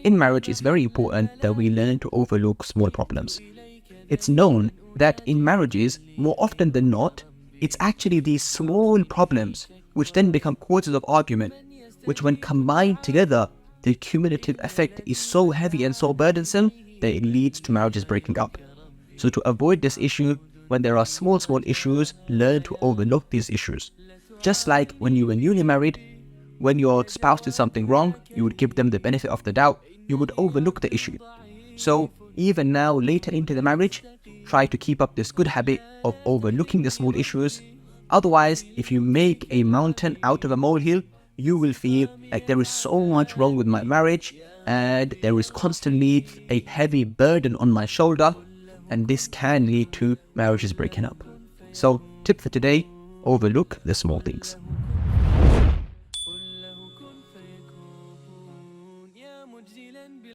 In marriage, it's very important that we learn to overlook small problems. It's known that in marriages, more often than not, it's actually these small problems which then become causes of argument, which when combined together, the cumulative effect is so heavy and so burdensome that it leads to marriages breaking up. So to avoid this issue, when there are small issues, learn to overlook these issues. Just like when you were newly married, when your spouse did something wrong, you would give them the benefit of the doubt, you would overlook the issue. So even now, later into the marriage, try to keep up this good habit of overlooking the small issues. Otherwise, if you make a mountain out of a molehill, you will feel like there is so much wrong with my marriage and there is constantly a heavy burden on my shoulder, and this can lead to marriages breaking up. So, tip for today, overlook the small things.